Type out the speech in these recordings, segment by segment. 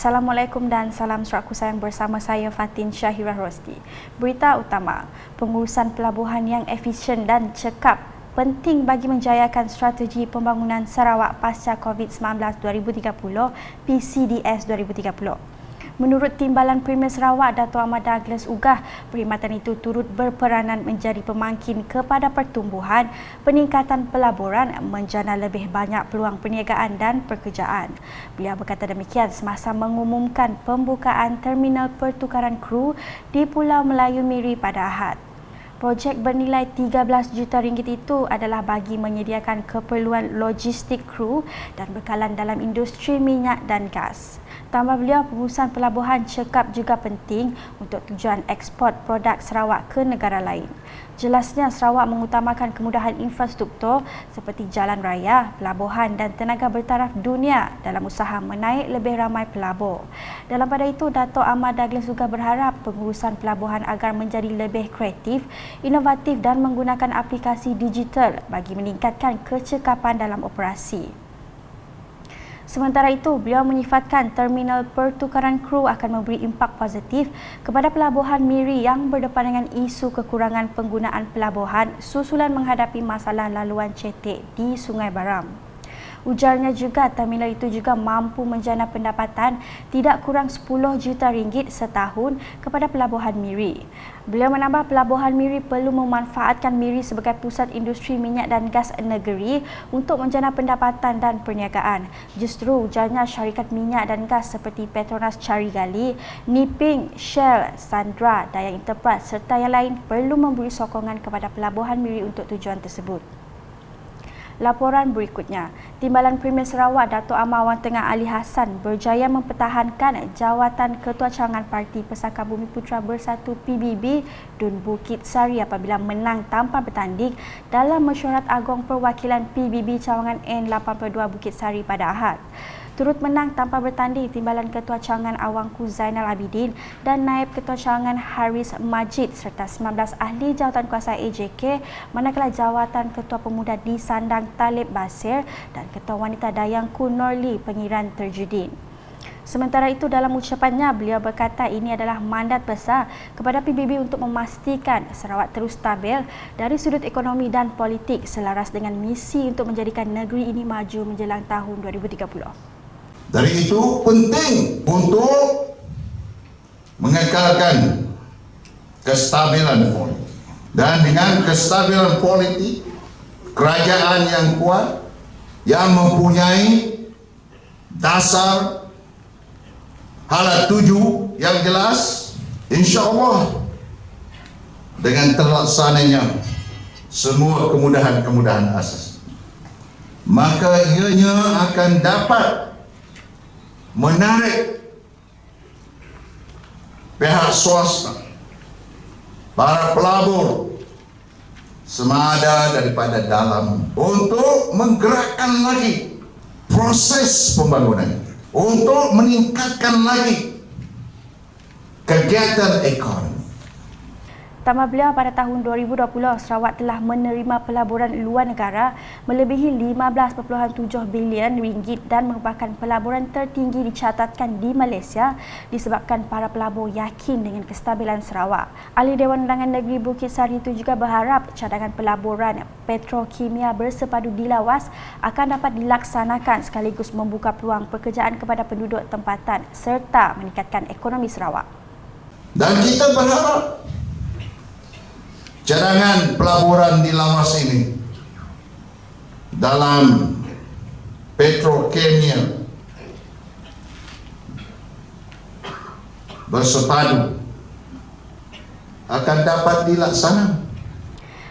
Assalamualaikum dan salam serak sayang bersama saya Fatin Syahirah Rosdi. Berita utama, pengurusan pelabuhan yang efisien dan cekap penting bagi menjayakan strategi pembangunan Sarawak pasca COVID-19 2030 PCDS 2030. Menurut Timbalan Premier Sarawak, Dato' Ahmad Douglas Ugah, perkhidmatan itu turut berperanan menjadi pemangkin kepada pertumbuhan, peningkatan pelaburan, menjana lebih banyak peluang perniagaan dan pekerjaan. Beliau berkata demikian semasa mengumumkan pembukaan terminal pertukaran kru di Pulau Melayu Miri pada Ahad. Projek bernilai 13 juta ringgit itu adalah bagi menyediakan keperluan logistik kru dan bekalan dalam industri minyak dan gas. Tambah beliau, pengurusan pelabuhan cekap juga penting untuk tujuan ekspor produk Sarawak ke negara lain. Jelasnya, Sarawak mengutamakan kemudahan infrastruktur seperti jalan raya, pelabuhan dan tenaga bertaraf dunia dalam usaha menaik lebih ramai pelabur. Dalam pada itu, Dato' Ahmad Douglas juga berharap pengurusan pelabuhan agar menjadi lebih kreatif, inovatif dan menggunakan aplikasi digital bagi meningkatkan kecekapan dalam operasi. Sementara itu, beliau menyifatkan terminal pertukaran kru akan memberi impak positif kepada pelabuhan Miri yang berdepan dengan isu kekurangan penggunaan pelabuhan susulan menghadapi masalah laluan cetek di Sungai Baram. Ujarnya juga, terminal itu juga mampu menjana pendapatan tidak kurang 10 juta ringgit setahun kepada pelabuhan Miri. Beliau menambah, pelabuhan Miri perlu memanfaatkan Miri sebagai pusat industri minyak dan gas negeri untuk menjana pendapatan dan perniagaan. Justru ujarnya, syarikat minyak dan gas seperti Petronas Carigali, Niping, Shell, Sandra, Daya Enterprise serta yang lain perlu memberi sokongan kepada pelabuhan Miri untuk tujuan tersebut. Laporan berikutnya, Timbalan Premier Sarawak Dato' Amar Wang Tengah Ali Hassan berjaya mempertahankan jawatan Ketua Cawangan Parti Pesaka Bumi Putra Bersatu PBB Dun Bukit Sari apabila menang tanpa bertanding dalam mesyuarat Agong Perwakilan PBB Cawangan N82 Bukit Sari pada Ahad. Turut menang tanpa bertanding Timbalan Ketua Cawangan Awangku Zainal Abidin dan Naib Ketua Cawangan Haris Majid serta 19 ahli jawatan kuasa AJK, manakala jawatan Ketua Pemuda disandang Talib Basir dan Ketua Wanita Dayangku Norli Pengiran Terjudin. Sementara itu, dalam ucapannya, beliau berkata ini adalah mandat besar kepada PBB untuk memastikan Sarawak terus stabil dari sudut ekonomi dan politik selaras dengan misi untuk menjadikan negeri ini maju menjelang tahun 2030. Dari itu penting untuk mengekalkan kestabilan politik. Dan dengan kestabilan politik, kerajaan yang kuat, yang mempunyai dasar halat tuju yang jelas, insya-Allah dengan terlaksananya semua kemudahan-kemudahan asas, maka ianya akan dapat menarik pihak swasta, para pelabur semada daripada dalam untuk menggerakkan lagi proses pembangunan, untuk meningkatkan lagi kegiatan ekonomi. Tambah beliau, pada tahun 2020, Sarawak telah menerima pelaburan luar negara melebihi 15.7 bilion ringgit dan merupakan pelaburan tertinggi dicatatkan di Malaysia disebabkan para pelabur yakin dengan kestabilan Sarawak. Ahli Dewan Undangan Negeri Bukit Sari itu juga berharap cadangan pelaburan petrokimia bersepadu di Lawas akan dapat dilaksanakan sekaligus membuka peluang pekerjaan kepada penduduk tempatan serta meningkatkan ekonomi Sarawak. Dan kita berharap cadangan pelaburan di Lawas ini dalam petrokimia bersepadu akan dapat dilaksanakan.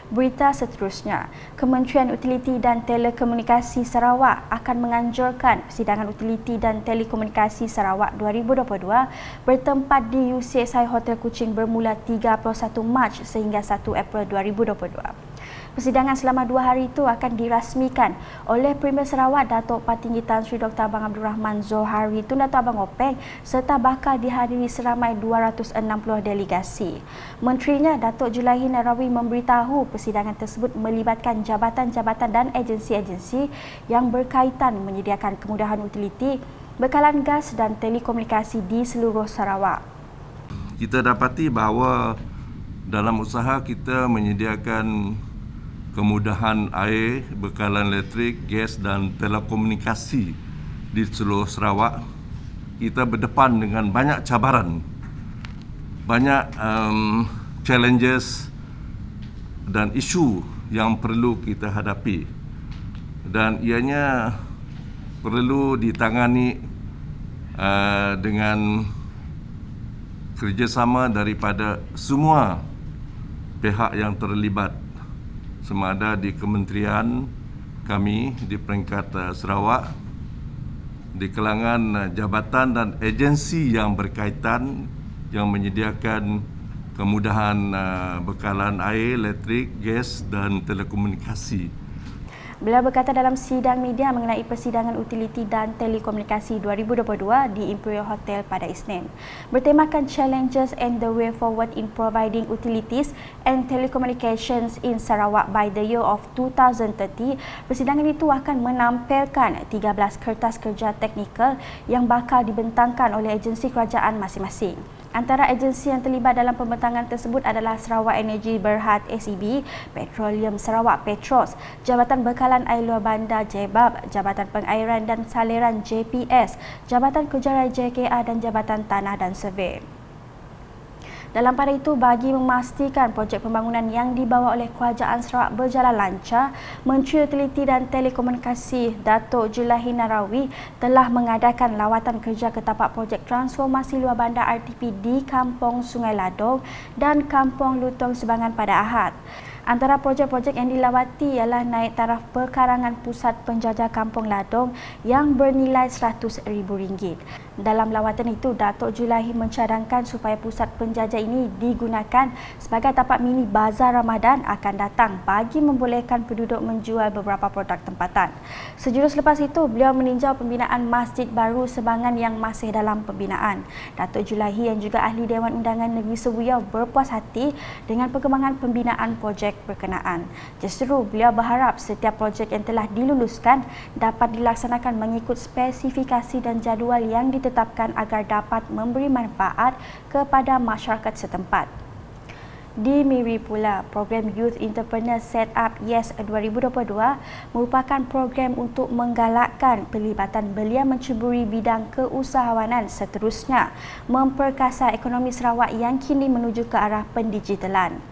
Berita seterusnya, Kementerian Utiliti dan Telekomunikasi Sarawak akan menganjurkan Persidangan Utiliti dan Telekomunikasi Sarawak 2022 bertempat di UCSI Hotel Kuching bermula 31 Mac sehingga 1 April 2022. Persidangan selama 2 hari itu akan dirasmikan oleh Premier Sarawak Datuk Patinggi Tan Sri Dr. Abang Abdul Rahman Zohari Tun Dato' Abang Openg serta bakal dihadiri seramai 260 delegasi. Menterinya Datuk Julaihin Narawi memberitahu persidangan tersebut melibatkan jabatan-jabatan dan agensi-agensi yang berkaitan menyediakan kemudahan utiliti bekalan gas dan telekomunikasi di seluruh Sarawak. Kita dapati bahawa dalam usaha kita menyediakan kemudahan air, bekalan elektrik, gas dan telekomunikasi di seluruh Sarawak, kita berdepan dengan banyak cabaran, banyak challenges dan isu yang perlu kita hadapi, dan ianya perlu ditangani dengan kerjasama daripada semua pihak yang terlibat, sama ada di kementerian kami di peringkat Sarawak, di kalangan jabatan dan agensi yang berkaitan yang menyediakan kemudahan bekalan air, elektrik, gas dan telekomunikasi. Beliau berkata dalam sidang media mengenai persidangan utiliti dan telekomunikasi 2022 di Imperial Hotel pada Isnin. Bertemakan Challenges and the Way Forward in Providing Utilities and Telecommunications in Sarawak by the Year of 2030, persidangan itu akan menampilkan 13 kertas kerja teknikal yang bakal dibentangkan oleh agensi kerajaan masing-masing. Antara agensi yang terlibat dalam pembentangan tersebut adalah Sarawak Energy Berhad SEB, Petroleum Sarawak Petros, Jabatan Bekalan Air Luar Bandar JBAB, Jabatan Pengairan dan Saliran JPS, Jabatan Kejarah JKA dan Jabatan Tanah dan Survey. Dalam pada itu, bagi memastikan projek pembangunan yang dibawa oleh Kerajaan Sarawak berjalan lancar, Menteri Utiliti dan Telekomunikasi Datuk Julaihi Narawi telah mengadakan lawatan kerja ke tapak projek transformasi luar bandar RTP di Kampung Sungai Ladong dan Kampung Lutong Sebangan pada Ahad. Antara projek-projek yang dilawati ialah naik taraf perkarangan pusat penjajah Kampung Ladong yang bernilai RM100,000. Dalam lawatan itu, Datuk Julaihi mencadangkan supaya pusat penjajah ini digunakan sebagai tapak mini bazar Ramadan akan datang bagi membolehkan penduduk menjual beberapa produk tempatan. Sejurus lepas itu, beliau meninjau pembinaan masjid baru Sebangan yang masih dalam pembinaan. Datuk Julaihi yang juga ahli Dewan Undangan Negeri Sebuyau berpuas hati dengan perkembangan pembinaan projek berkenaan. Justru beliau berharap setiap projek yang telah diluluskan dapat dilaksanakan mengikut spesifikasi dan jadual yang ditetapkan agar dapat memberi manfaat kepada masyarakat setempat. Di Miri pula, program Youth Entrepreneur Setup YES 2022 merupakan program untuk menggalakkan pelibatan belia menceburi bidang keusahawanan seterusnya memperkasa ekonomi Sarawak yang kini menuju ke arah pendigitalan.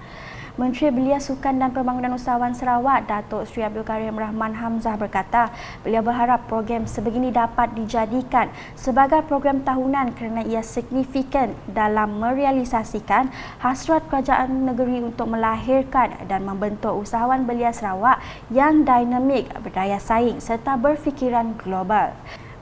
Menteri Belia Sukan dan Pembangunan Usahawan Sarawak, Datuk Seri Abdul Karim Rahman Hamzah berkata, beliau berharap program sebegini dapat dijadikan sebagai program tahunan kerana ia signifikan dalam merealisasikan hasrat kerajaan negeri untuk melahirkan dan membentuk usahawan belia Sarawak yang dinamik, berdaya saing serta berfikiran global.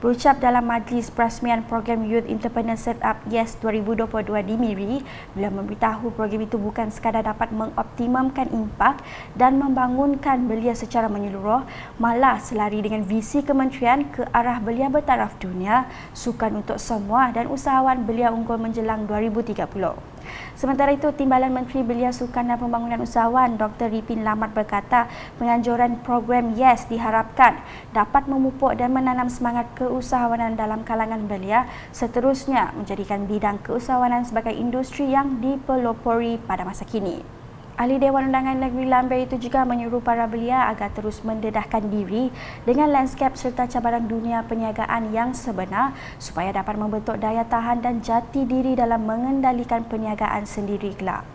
Berucap dalam majlis perasmian program Youth Entrepreneur Setup YES 2022 di Miri, beliau memberitahu program itu bukan sekadar dapat mengoptimumkan impak dan membangunkan belia secara menyeluruh, malah selari dengan visi kementerian ke arah belia bertaraf dunia, sukan untuk semua dan usahawan belia unggul menjelang 2030. Sementara itu, Timbalan Menteri Belia Sukan dan Pembangunan Usahawan Dr. Ripin Lamat berkata, penganjuran program YES diharapkan dapat memupuk dan menanam semangat keusahawanan dalam kalangan belia, seterusnya menjadikan bidang keusahawanan sebagai industri yang dipelopori pada masa kini. Ahli Dewan Undangan Negeri Lambir itu juga menyuruh para belia agar terus mendedahkan diri dengan lanskap serta cabaran dunia perniagaan yang sebenar supaya dapat membentuk daya tahan dan jati diri dalam mengendalikan perniagaan sendiri kelak.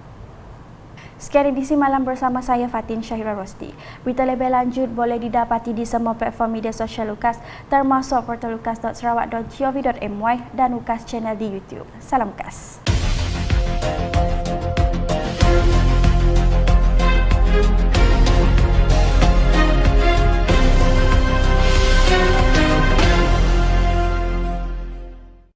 Sekian edisi malam bersama saya Fatin Syahira Rosti. Berita lebih lanjut boleh didapati di semua platform media sosial UKAS termasuk portal ukas.sarawak.gov.my dan UKAS channel di YouTube. Salam UKAS.